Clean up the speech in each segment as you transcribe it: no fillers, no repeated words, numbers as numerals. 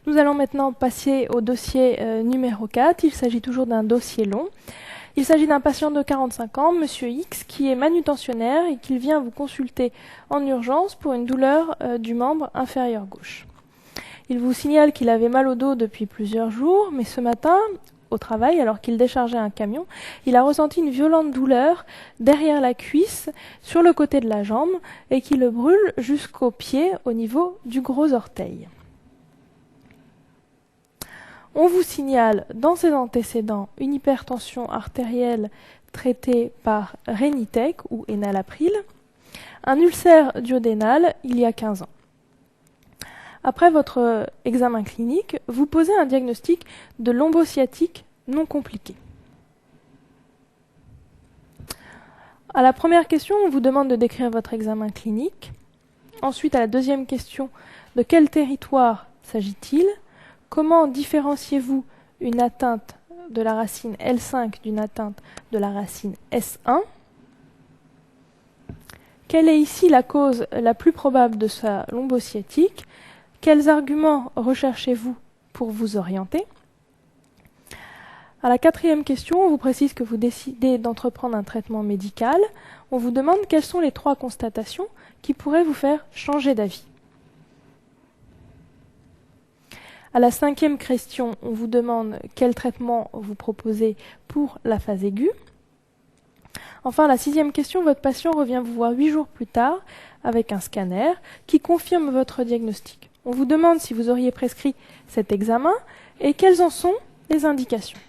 Nous allons maintenant passer au dossier numéro 4. Il s'agit toujours d'un dossier long. Il s'agit d'un patient de 45 ans, Monsieur X, qui est manutentionnaire et qui vient vous consulter en urgence pour une douleur du membre inférieur gauche. Il vous signale qu'il avait mal au dos depuis plusieurs jours, mais ce matin, au travail, alors qu'il déchargeait un camion, il a ressenti une violente douleur derrière la cuisse, sur le côté de la jambe, et qui le brûle jusqu'au pied, au niveau du gros orteil. On vous signale dans ses antécédents une hypertension artérielle traitée par Renitec ou Enalapril, un ulcère duodénal il y a 15 ans. Après votre examen clinique, vous posez un diagnostic de lombosciatique non compliqué. À la première question, on vous demande de décrire votre examen clinique. Ensuite, à la deuxième question, de quel territoire s'agit-il? Comment différenciez-vous une atteinte de la racine L5 d'une atteinte de la racine S1? Quelle est ici la cause la plus probable de sa lombosciatique? Quels arguments recherchez-vous pour vous orienter? À la quatrième question, on vous précise que vous décidez d'entreprendre un traitement médical. On vous demande quelles sont les 3 constatations qui pourraient vous faire changer d'avis. À la 5e question, on vous demande quel traitement vous proposez pour la phase aiguë. Enfin, à la 6e question, votre patient revient vous voir 8 jours plus tard avec un scanner qui confirme votre diagnostic. On vous demande si vous auriez prescrit cet examen et quelles en sont les indications.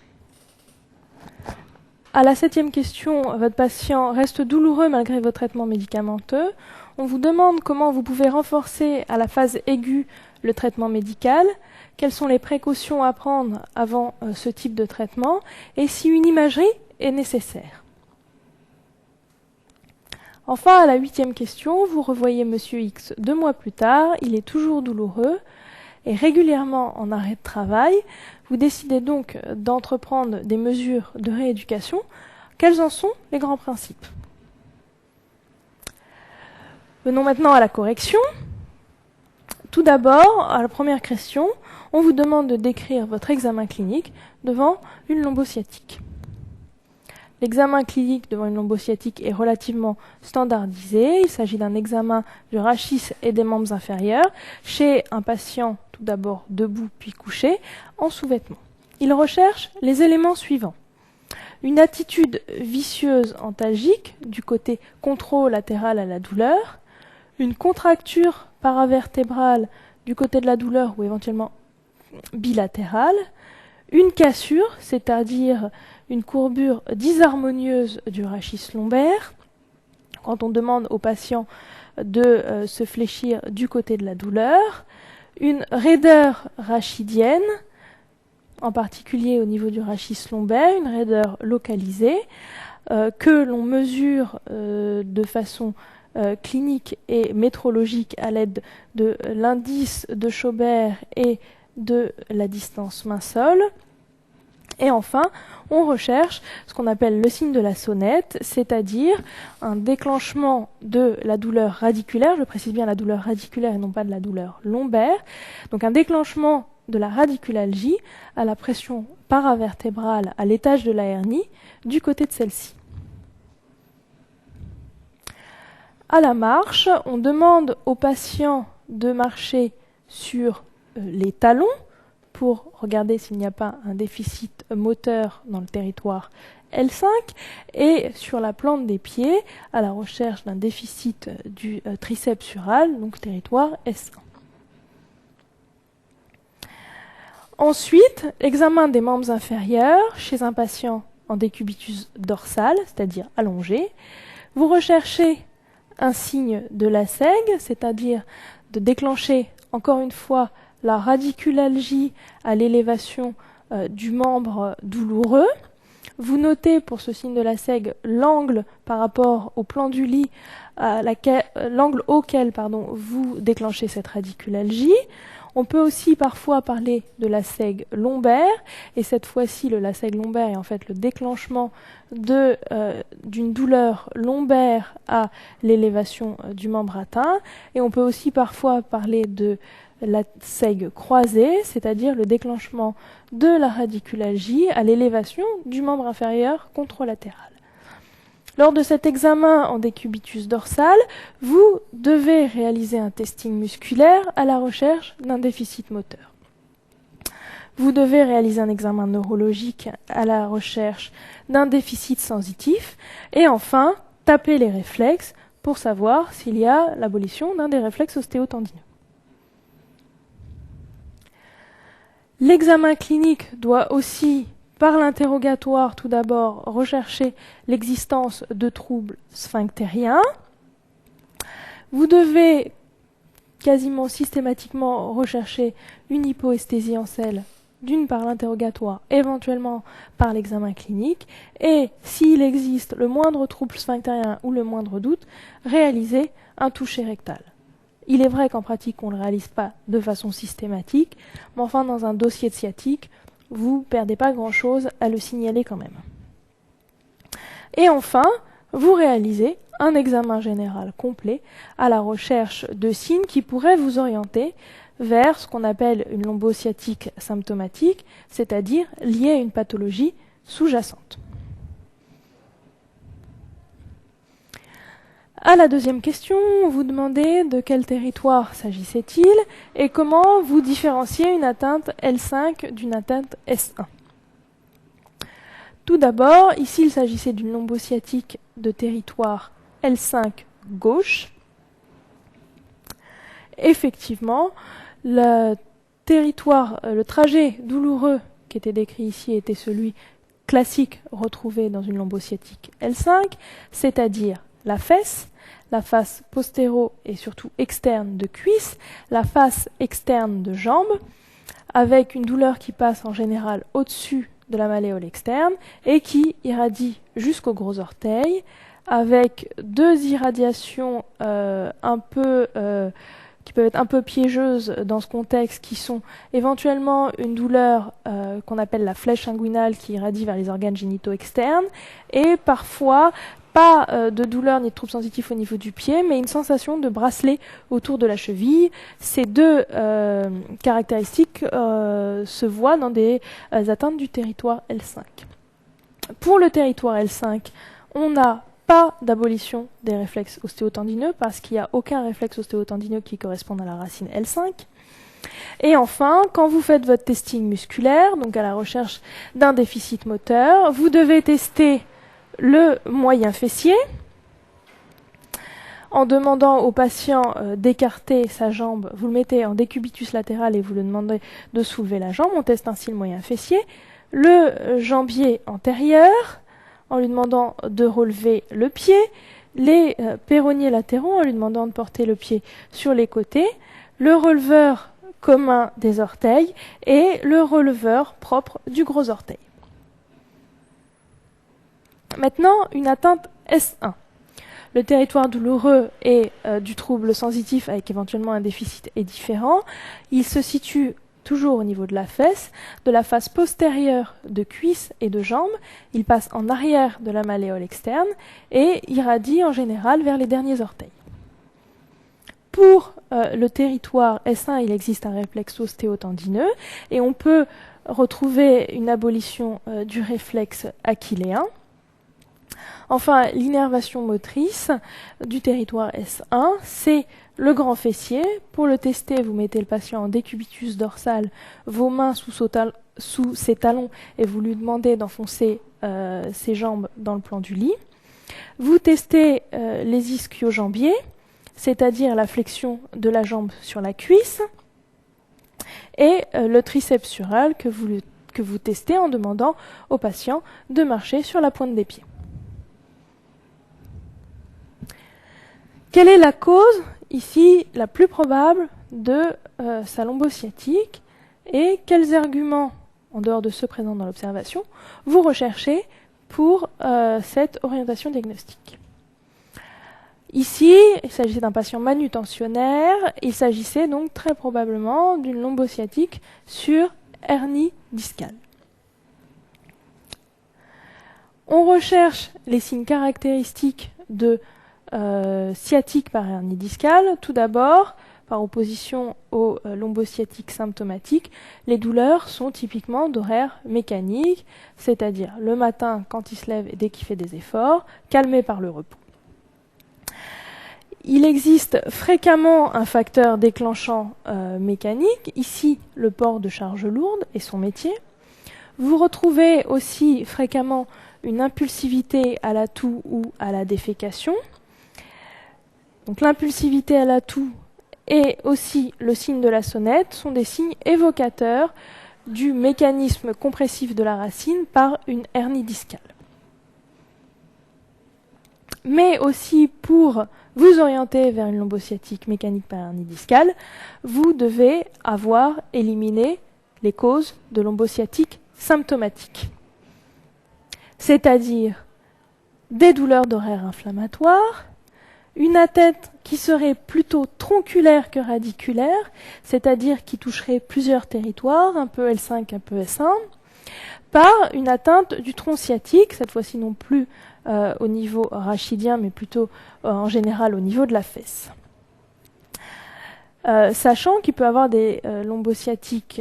À la 7e question, votre patient reste douloureux malgré vos traitements médicamenteux. On vous demande comment vous pouvez renforcer à la phase aiguë le traitement médical, quelles sont les précautions à prendre avant ce type de traitement et si une imagerie est nécessaire. Enfin, à la 8e question, vous revoyez Monsieur X 2 mois plus tard, il est toujours douloureux et régulièrement en arrêt de travail. Vous décidez donc d'entreprendre des mesures de rééducation. Quels en sont les grands principes? Venons maintenant à la correction. Tout d'abord, à la première question, on vous demande de décrire votre examen clinique devant une lombosciatique. L'examen clinique devant une lombosciatique est relativement standardisé. Il s'agit d'un examen du rachis et des membres inférieurs chez un patient tout d'abord debout puis couché en sous-vêtements. Il recherche les éléments suivants. Une attitude vicieuse antalgique du côté controlatéral à la douleur, une contracture paravertébrale du côté de la douleur ou éventuellement bilatérale, une cassure, c'est-à-dire une courbure disharmonieuse du rachis lombaire, quand on demande au patient de se fléchir du côté de la douleur, une raideur rachidienne, en particulier au niveau du rachis lombaire, une raideur localisée, que l'on mesure de façon clinique et métrologique à l'aide de l'indice de Schaubert et de la distance main-sol. Et enfin, on recherche ce qu'on appelle le signe de la sonnette, c'est-à-dire un déclenchement de la douleur radiculaire, je précise bien la douleur radiculaire et non pas de la douleur lombaire, donc un déclenchement de la radiculalgie à la pression paravertébrale à l'étage de la hernie du côté de celle-ci. À la marche, on demande au patient de marcher sur les talons pour regarder s'il n'y a pas un déficit moteur dans le territoire L5 et sur la plante des pieds à la recherche d'un déficit du triceps sural, donc territoire S1. Ensuite, examen des membres inférieurs chez un patient en décubitus dorsal, c'est-à-dire allongé. Vous recherchez un signe de la SEG, c'est-à-dire de déclencher encore une fois la radiculalgie à l'élévation du membre douloureux. Vous notez pour ce signe de la SEG l'angle par rapport au plan du lit, l'angle auquel vous déclenchez cette radiculalgie. On peut aussi parfois parler de la SEG lombaire, et cette fois-ci le LASEG lombaire est en fait le déclenchement d'une douleur lombaire à l'élévation du membre atteint. Et on peut aussi parfois parler de la seigue croisée, c'est-à-dire le déclenchement de la radiculalgie à l'élévation du membre inférieur contralatéral. Lors de cet examen en décubitus dorsal, vous devez réaliser un testing musculaire à la recherche d'un déficit moteur. Vous devez réaliser un examen neurologique à la recherche d'un déficit sensitif et enfin taper les réflexes pour savoir s'il y a l'abolition d'un des réflexes ostéotendineux. L'examen clinique doit aussi, par l'interrogatoire tout d'abord, rechercher l'existence de troubles sphinctériens. Vous devez quasiment systématiquement rechercher une hypoesthésie en selle, d'une par l'interrogatoire, éventuellement par l'examen clinique, et s'il existe le moindre trouble sphinctérien ou le moindre doute, réaliser un toucher rectal. Il est vrai qu'en pratique, on ne le réalise pas de façon systématique, mais enfin, dans un dossier de sciatique, vous ne perdez pas grand-chose à le signaler quand même. Et enfin, vous réalisez un examen général complet à la recherche de signes qui pourraient vous orienter vers ce qu'on appelle une lombosciatique symptomatique, c'est-à-dire liée à une pathologie sous-jacente. À la deuxième question, vous demandez de quel territoire s'agissait-il et comment vous différenciez une atteinte L5 d'une atteinte S1. Tout d'abord, ici il s'agissait d'une lombosciatique de territoire L5 gauche. Effectivement, le trajet douloureux qui était décrit ici était celui classique retrouvé dans une lombosciatique L5, c'est-à-dire la fesse, la face postéro et surtout externe de cuisse, la face externe de jambe, avec une douleur qui passe en général au-dessus de la malléole externe et qui irradie jusqu'au gros orteil, avec deux irradiations qui peuvent être un peu piégeuses dans ce contexte, qui sont éventuellement une douleur qu'on appelle la flèche inguinale qui irradie vers les organes génitaux externes, et parfois pas de douleur ni de troubles sensitifs au niveau du pied, mais une sensation de bracelet autour de la cheville. Ces deux caractéristiques se voient dans des atteintes du territoire L5. Pour le territoire L5, on n'a pas d'abolition des réflexes ostéotendineux parce qu'il n'y a aucun réflexe ostéotendineux qui corresponde à la racine L5. Et enfin, quand vous faites votre testing musculaire, donc à la recherche d'un déficit moteur, vous devez tester le moyen fessier en demandant au patient d'écarter sa jambe. Vous le mettez en décubitus latéral et vous lui demandez de soulever la jambe. On teste ainsi le moyen fessier. Le jambier antérieur, en lui demandant de relever le pied. Les péronniers latéraux, en lui demandant de porter le pied sur les côtés. Le releveur commun des orteils et le releveur propre du gros orteil. Maintenant, une atteinte S1. Le territoire douloureux et du trouble sensitif avec éventuellement un déficit est différent. Il se situe toujours au niveau de la face postérieure de cuisse et de jambe. Il passe en arrière de la malléole externe et irradie en général vers les derniers orteils. Pour le territoire S1, il existe un réflexe ostéotendineux et on peut retrouver une abolition du réflexe achilléen. Enfin, l'innervation motrice du territoire S1, c'est le grand fessier. Pour le tester, vous mettez le patient en décubitus dorsal, vos mains sous ses talons et vous lui demandez d'enfoncer ses jambes dans le plan du lit. Vous testez les ischio-jambiers, c'est-à-dire la flexion de la jambe sur la cuisse, et le triceps sural que vous testez en demandant au patient de marcher sur la pointe des pieds. Quelle est la cause, ici, la plus probable de sa lombosciatique et quels arguments, en dehors de ceux présents dans l'observation, vous recherchez pour cette orientation diagnostique? Ici, il s'agissait d'un patient manutentionnaire, il s'agissait donc très probablement d'une lombosciatique sur hernie discale. On recherche les signes caractéristiques de sciatique par hernie discale. Tout d'abord, par opposition aux lombosciatiques symptomatiques, les douleurs sont typiquement d'horaire mécanique, c'est-à-dire le matin quand il se lève et dès qu'il fait des efforts, calmé par le repos. Il existe fréquemment un facteur déclenchant mécanique, ici le port de charge lourde et son métier. Vous retrouvez aussi fréquemment une impulsivité à la toux ou à la défécation. Donc l'impulsivité à la toux et aussi le signe de la sonnette sont des signes évocateurs du mécanisme compressif de la racine par une hernie discale. Mais aussi pour vous orienter vers une lombosciatique mécanique par hernie discale, vous devez avoir éliminé les causes de lombosciatique symptomatique, c'est-à-dire des douleurs d'horaire inflammatoire, une attête qui serait plutôt tronculaire que radiculaire, c'est-à-dire qui toucherait plusieurs territoires, un peu L5, un peu S1, par une atteinte du tronc sciatique, cette fois-ci non plus au niveau rachidien, mais plutôt en général au niveau de la fesse. Sachant qu'il peut y avoir des lombosciatiques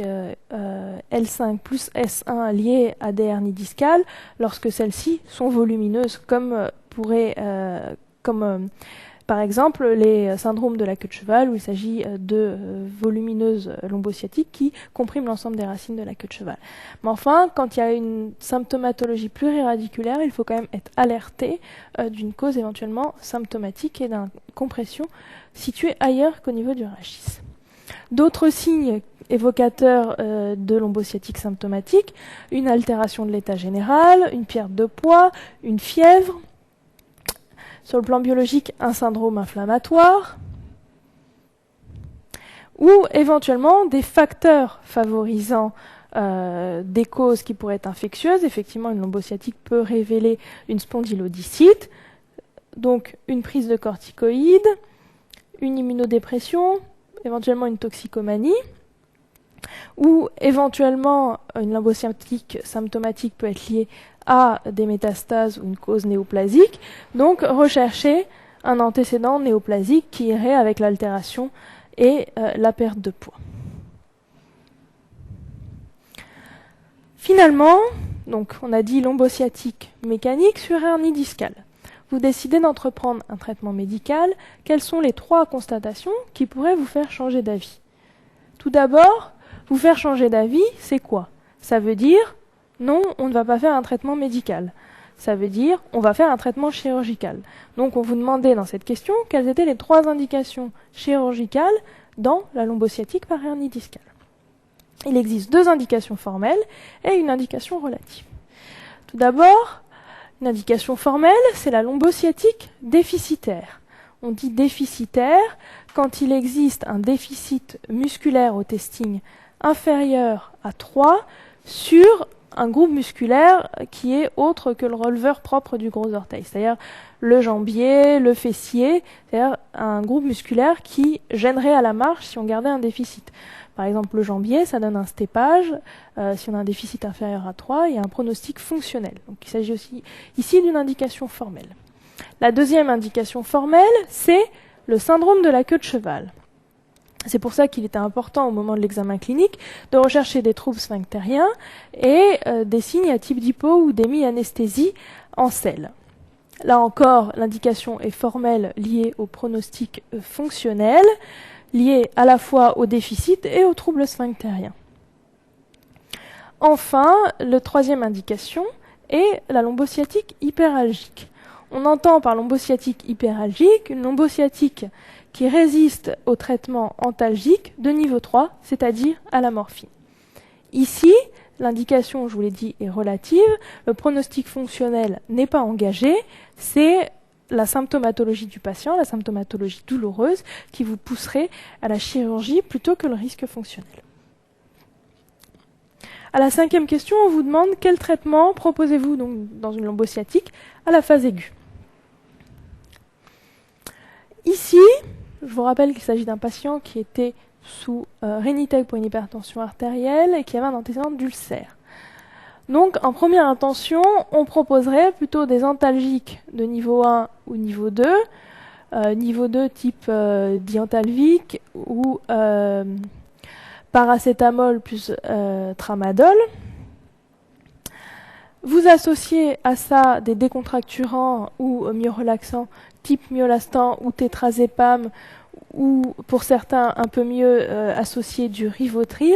L5 plus S1 liées à des hernies discales lorsque celles-ci sont volumineuses, comme par exemple les syndromes de la queue de cheval où il s'agit de volumineuses lombosciatiques qui compriment l'ensemble des racines de la queue de cheval. Mais enfin, quand il y a une symptomatologie pluriradiculaire, il faut quand même être alerté d'une cause éventuellement symptomatique et d'une compression située ailleurs qu'au niveau du rachis. D'autres signes évocateurs de lombosciatique symptomatique, une altération de l'état général, une perte de poids, une fièvre. Sur le plan biologique, un syndrome inflammatoire, ou éventuellement des facteurs favorisant des causes qui pourraient être infectieuses. Effectivement, une lombosciatique peut révéler une spondylodicite, donc une prise de corticoïdes, une immunodépression, éventuellement une toxicomanie, ou éventuellement une lombosciatique symptomatique peut être liée à des métastases ou une cause néoplasique. Donc rechercher un antécédent néoplasique qui irait avec l'altération et la perte de poids. Finalement, donc on a dit lombosciatique mécanique sur hernie discale. Vous décidez d'entreprendre un traitement médical. Quelles sont les 3 constatations qui pourraient vous faire changer d'avis? Tout d'abord, vous faire changer d'avis, c'est quoi? Ça veut dire non, on ne va pas faire un traitement médical. Ça veut dire on va faire un traitement chirurgical. Donc on vous demandait dans cette question quelles étaient les 3 indications chirurgicales dans la lombosciatique par hernie discale. Il existe 2 indications formelles et une indication relative. Tout d'abord, une indication formelle, c'est la lombosciatique déficitaire. On dit déficitaire quand il existe un déficit musculaire au testing inférieur à 3 sur un groupe musculaire qui est autre que le releveur propre du gros orteil, c'est-à-dire le jambier, le fessier, c'est-à-dire un groupe musculaire qui gênerait à la marche si on gardait un déficit. Par exemple, le jambier, ça donne un stépage. Si on a un déficit inférieur à 3, il y a un pronostic fonctionnel. Donc il s'agit aussi ici d'une indication formelle. La deuxième indication formelle, c'est le syndrome de la queue de cheval. C'est pour ça qu'il était important au moment de l'examen clinique de rechercher des troubles sphinctériens et des signes à type d'hypo ou d'hémi-anesthésie en selle. Là encore, l'indication est formelle liée au pronostic fonctionnel, liée à la fois au déficit et aux troubles sphinctériens. Enfin, la troisième indication est la lombosciatique hyperalgique. On entend par lombosciatique hyperalgique une lombosciatique qui résiste au traitement antalgique de niveau 3, c'est-à-dire à la morphine. Ici, l'indication, je vous l'ai dit, est relative. Le pronostic fonctionnel n'est pas engagé. C'est la symptomatologie du patient, la symptomatologie douloureuse, qui vous pousserait à la chirurgie plutôt que le risque fonctionnel. À la 5e question, on vous demande quel traitement proposez-vous donc dans une lombosciatique à la phase aiguë. Ici, je vous rappelle qu'il s'agit d'un patient qui était sous Rhinitec pour une hypertension artérielle et qui avait un antécédent d'ulcère. Donc, en première intention, on proposerait plutôt des antalgiques de niveau 1 ou niveau 2, niveau 2 type diantalvic ou paracétamol plus tramadol. Vous associez à ça des décontracturants ou myorelaxants type myolastan ou tétrazépam, ou pour certains un peu mieux associé du rivotril,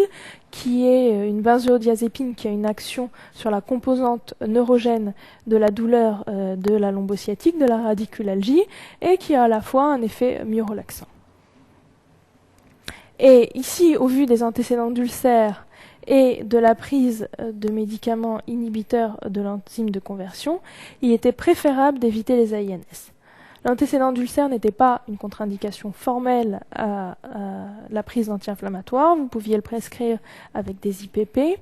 qui est une benzodiazépine qui a une action sur la composante neurogène de la douleur de la lombosciatique, de la radiculalgie, et qui a à la fois un effet myorelaxant. Et ici, au vu des antécédents d'ulcères et de la prise de médicaments inhibiteurs de l'enzyme de conversion, il était préférable d'éviter les AINS. L'antécédent d'ulcère n'était pas une contre-indication formelle à la prise d'anti-inflammatoires. Vous pouviez le prescrire avec des IPP,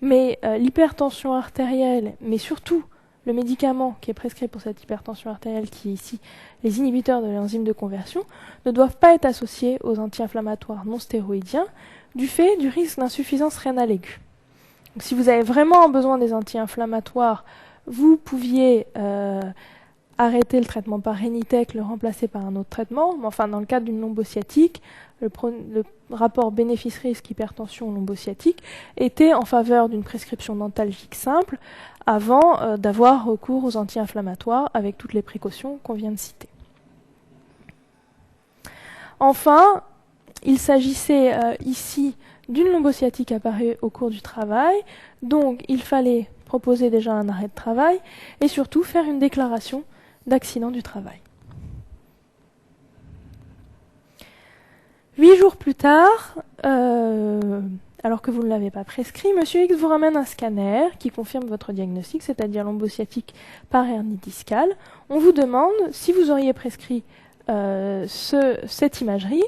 mais l'hypertension artérielle, mais surtout le médicament qui est prescrit pour cette hypertension artérielle, qui est ici les inhibiteurs de l'enzyme de conversion, ne doivent pas être associés aux anti-inflammatoires non stéroïdiens du fait du risque d'insuffisance rénale aiguë. Donc, si vous avez vraiment besoin des anti-inflammatoires, vous pouviez arrêter le traitement par Renitec, le remplacer par un autre traitement. Mais enfin, dans le cadre d'une lombosciatique, le rapport bénéfice-risque hypertension lombosciatique était en faveur d'une prescription dentalgique simple avant d'avoir recours aux anti-inflammatoires avec toutes les précautions qu'on vient de citer. Enfin, il s'agissait ici d'une lombosciatique apparue au cours du travail, donc il fallait proposer déjà un arrêt de travail et surtout faire une déclaration d'accident du travail. 8 jours plus tard, alors que vous ne l'avez pas prescrit, M. X vous ramène un scanner qui confirme votre diagnostic, c'est-à-dire lombosciatique par hernie discale. On vous demande si vous auriez prescrit cette imagerie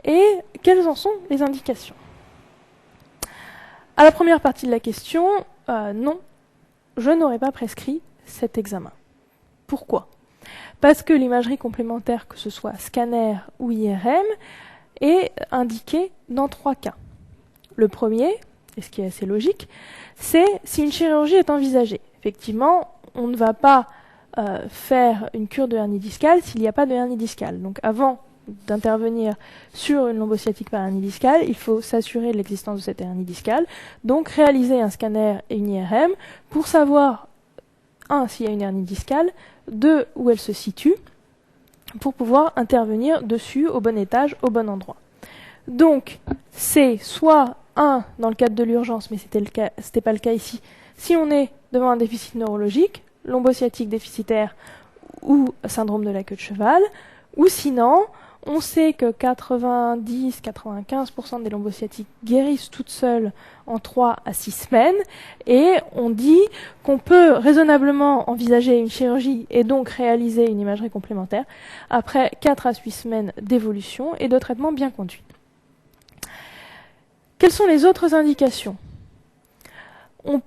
et quelles en sont les indications. À la première partie de la question, non, je n'aurais pas prescrit cet examen. Pourquoi ? Parce que l'imagerie complémentaire, que ce soit scanner ou IRM, est indiquée dans 3 cas. Le premier, et ce qui est assez logique, c'est si une chirurgie est envisagée. Effectivement, on ne va pas faire une cure de hernie discale s'il n'y a pas de hernie discale. Donc avant d'intervenir sur une lombosciatique par hernie discale, il faut s'assurer de l'existence de cette hernie discale, donc réaliser un scanner et une IRM pour savoir, 1, s'il y a une hernie discale, 2, où elle se situe, pour pouvoir intervenir dessus au bon étage, au bon endroit. Donc, c'est soit 1, dans le cadre de l'urgence, mais c'était pas le cas ici, si on est devant un déficit neurologique, lombosciatique déficitaire ou syndrome de la queue de cheval, ou sinon, on sait que 90-95% des lombosciatiques guérissent toutes seules en 3 à 6 semaines, et on dit qu'on peut raisonnablement envisager une chirurgie et donc réaliser une imagerie complémentaire après 4 à 8 semaines d'évolution et de traitement bien conduit. Quelles sont les autres indications ? On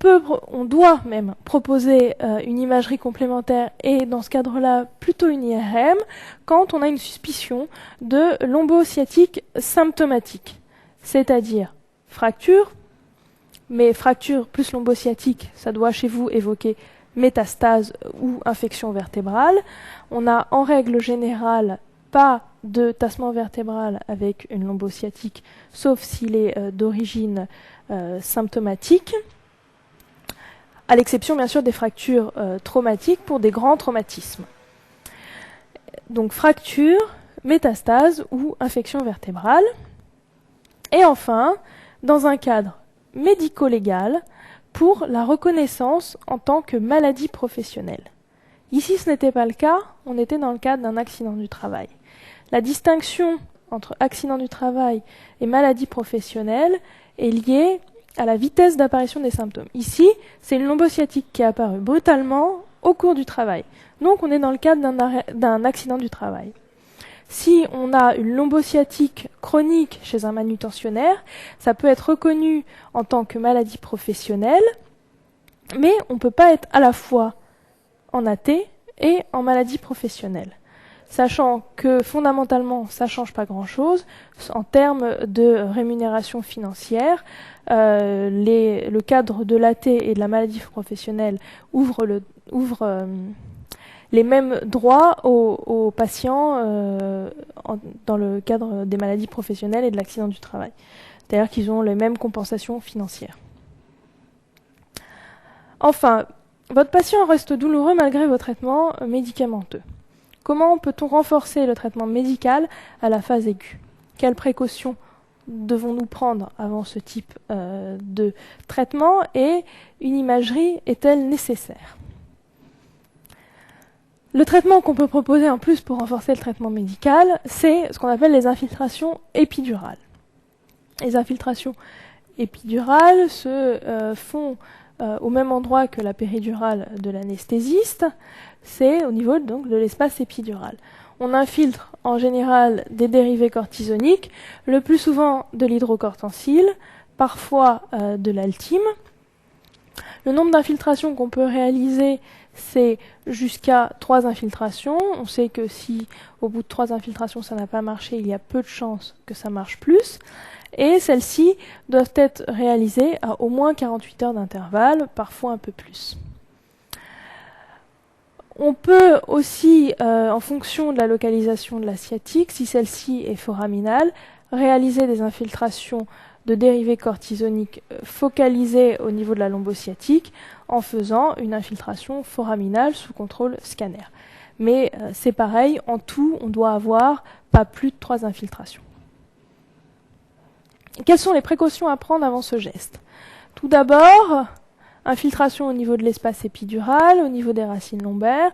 doit même proposer une imagerie complémentaire et dans ce cadre-là plutôt une IRM quand on a une suspicion de lombosciatique symptomatique, c'est-à-dire fracture, mais fracture plus lombosciatique, ça doit chez vous évoquer métastase ou infection vertébrale. On n'a en règle générale pas de tassement vertébral avec une lombosciatique, sauf s'il est d'origine symptomatique, à l'exception bien sûr des fractures traumatiques pour des grands traumatismes. Donc fracture, métastase ou infection vertébrale. Et enfin, dans un cadre médico-légal, pour la reconnaissance en tant que maladie professionnelle. Ici, ce n'était pas le cas, on était dans le cadre d'un accident du travail. La distinction entre accident du travail et maladie professionnelle est liée à la vitesse d'apparition des symptômes. Ici, c'est une lombosciatique qui est apparue brutalement au cours du travail. Donc, on est dans le cadre d'un accident du travail. Si on a une lombosciatique chronique chez un manutentionnaire, ça peut être reconnu en tant que maladie professionnelle, mais on ne peut pas être à la fois en AT et en maladie professionnelle. Sachant que fondamentalement, ça ne change pas grand-chose en termes de rémunération financière. Le cadre de l'AT et de la maladie professionnelle ouvre les mêmes droits aux patients dans le cadre des maladies professionnelles et de l'accident du travail. C'est-à-dire qu'ils ont les mêmes compensations financières. Enfin, votre patient reste douloureux malgré vos traitements médicamenteux. Comment peut-on renforcer le traitement médical à la phase aiguë? Quelles précautions devons-nous prendre avant ce type de traitement et une imagerie est-elle nécessaire? Le traitement qu'on peut proposer en plus pour renforcer le traitement médical, c'est ce qu'on appelle les infiltrations épidurales. Les infiltrations épidurales se font au même endroit que la péridurale de l'anesthésiste, c'est au niveau donc de l'espace épidural. On infiltre en général des dérivés cortisoniques, le plus souvent de l'hydrocortencil, parfois de l'altime. Le nombre d'infiltrations qu'on peut réaliser, c'est jusqu'à 3 infiltrations. On sait que si au bout de 3 infiltrations ça n'a pas marché, il y a peu de chances que ça marche plus. Et celles-ci doivent être réalisées à au moins 48 heures d'intervalle, parfois un peu plus. On peut aussi, en fonction de la localisation de la sciatique, si celle-ci est foraminale, réaliser des infiltrations de dérivés cortisoniques focalisés au niveau de la lombosciatique en faisant une infiltration foraminale sous contrôle scanner. Mais c'est pareil, en tout, on doit avoir pas plus de 3 infiltrations. Quelles sont les précautions à prendre avant ce geste? Tout d'abord, infiltration au niveau de l'espace épidural, au niveau des racines lombaires.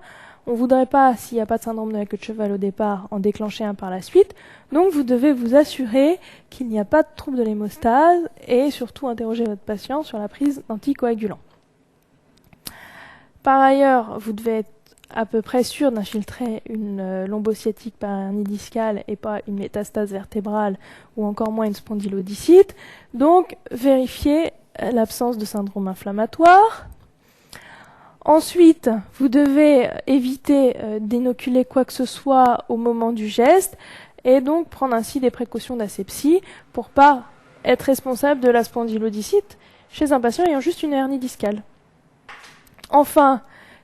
On ne voudrait pas, s'il n'y a pas de syndrome de la queue de cheval au départ, en déclencher un par la suite. Donc vous devez vous assurer qu'il n'y a pas de trouble de l'hémostase et surtout interroger votre patient sur la prise d'anticoagulants. Par ailleurs, vous devez être à peu près sûr d'infiltrer une lombosciatique par hernie discale et pas une métastase vertébrale ou encore moins une spondylodicite. Donc, vérifiez l'absence de syndrome inflammatoire. Ensuite, vous devez éviter d'inoculer quoi que ce soit au moment du geste et donc prendre ainsi des précautions d'asepsie pour ne pas être responsable de la spondylodicite chez un patient ayant juste une hernie discale. Enfin,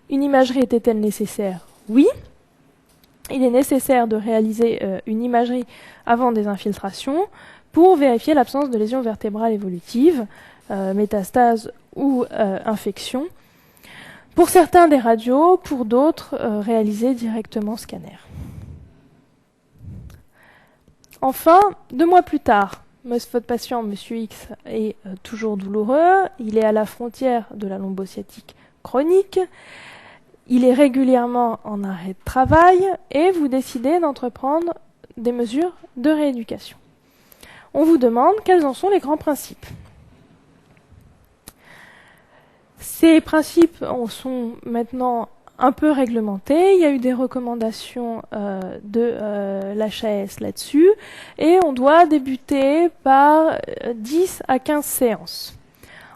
une imagerie était-elle nécessaire? Oui. Il est nécessaire de réaliser une imagerie avant des infiltrations pour vérifier l'absence de lésions vertébrales évolutives, métastase ou infection. Pour certains, des radios, pour d'autres, réaliser directement scanner. Enfin, 2 mois plus tard, votre patient, Monsieur X, est toujours douloureux, il est à la frontière de la lombosciatique chronique, il est régulièrement en arrêt de travail et vous décidez d'entreprendre des mesures de rééducation. On vous demande quels en sont les grands principes. Ces principes sont maintenant un peu réglementés. Il y a eu des recommandations de l'HAS là-dessus et on doit débuter par 10 à 15 séances.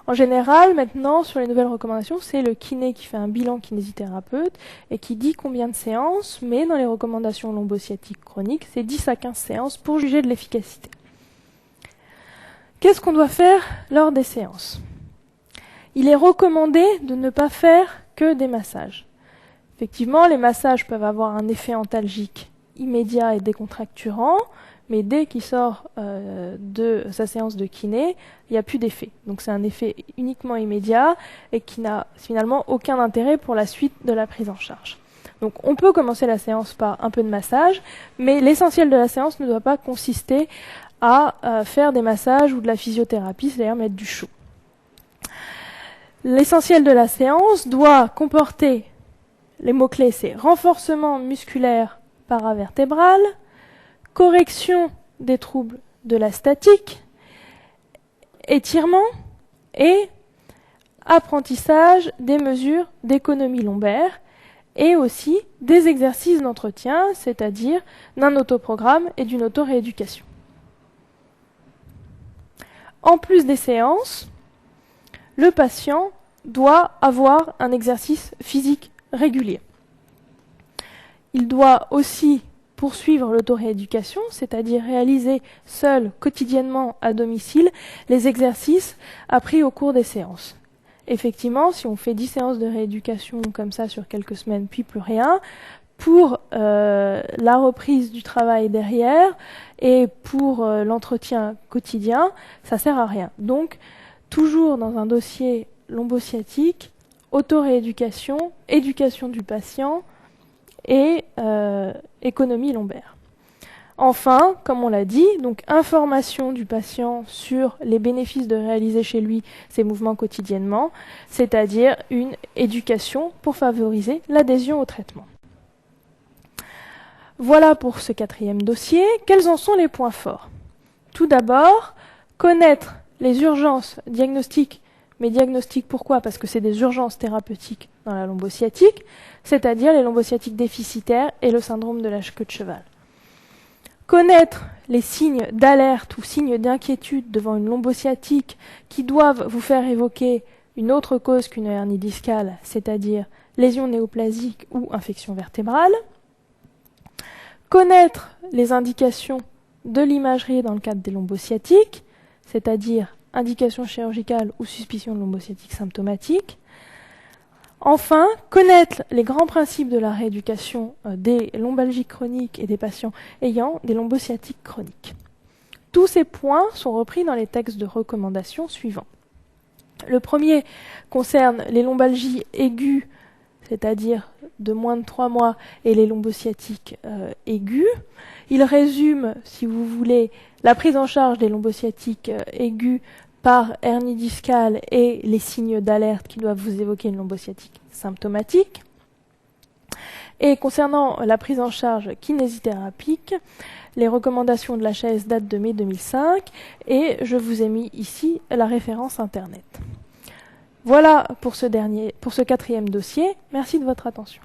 En général, maintenant, sur les nouvelles recommandations, c'est le kiné qui fait un bilan kinésithérapeute et qui dit combien de séances, mais dans les recommandations lombosciatiques chroniques, c'est 10 à 15 séances pour juger de l'efficacité. Qu'est-ce qu'on doit faire lors des séances? Il est recommandé de ne pas faire que des massages. Effectivement, les massages peuvent avoir un effet antalgique immédiat et décontracturant, mais dès qu'il sort de sa séance de kiné, il n'y a plus d'effet. Donc c'est un effet uniquement immédiat et qui n'a finalement aucun intérêt pour la suite de la prise en charge. Donc on peut commencer la séance par un peu de massage, mais l'essentiel de la séance ne doit pas consister à faire des massages ou de la physiothérapie, c'est-à-dire mettre du chaud. L'essentiel de la séance doit comporter, les mots-clés, c'est renforcement musculaire paravertébral, correction des troubles de la statique, étirement et apprentissage des mesures d'économie lombaire et aussi des exercices d'entretien, c'est-à-dire d'un autoprogramme et d'une auto-rééducation. En plus des séances, le patient doit avoir un exercice physique régulier. Il doit aussi poursuivre l'auto-rééducation, c'est-à-dire réaliser seul, quotidiennement, à domicile, les exercices appris au cours des séances. effectivement, si on fait 10 séances de rééducation comme ça sur quelques semaines, puis plus rien, pour la reprise du travail derrière et pour l'entretien quotidien, ça sert à rien. Donc, toujours dans un dossier lombosciatique, auto-rééducation, éducation du patient et économie lombaire. Enfin, comme on l'a dit, donc information du patient sur les bénéfices de réaliser chez lui ces mouvements quotidiennement, c'est-à-dire une éducation pour favoriser l'adhésion au traitement. Voilà pour ce 4e dossier. Quels en sont les points forts? Tout d'abord, connaître les urgences diagnostiques. Mais diagnostiques pourquoi? Parce que c'est des urgences thérapeutiques dans la lombosciatique, c'est-à-dire les lombosciatiques déficitaires et le syndrome de la queue de cheval. Connaître les signes d'alerte ou signes d'inquiétude devant une lombosciatique qui doivent vous faire évoquer une autre cause qu'une hernie discale, c'est-à-dire lésion néoplasique ou infection vertébrale. Connaître les indications de l'imagerie dans le cadre des lombosciatiques, c'est-à-dire indication chirurgicale ou suspicion de lombosciatique symptomatique. Enfin, connaître les grands principes de la rééducation des lombalgiques chroniques et des patients ayant des lombosciatiques chroniques. Tous ces points sont repris dans les textes de recommandation suivants. Le premier concerne les lombalgies aiguës, c'est-à-dire de moins de 3 mois, et les lombosciatiques aiguës. Il résume, si vous voulez, la prise en charge des lombosciatiques aiguës par hernie discale et les signes d'alerte qui doivent vous évoquer une lombosciatique symptomatique. Et concernant la prise en charge kinésithérapique, les recommandations de l'HAS datent de mai 2005 et je vous ai mis ici la référence internet. Voilà pour ce 4e dossier. Merci de votre attention.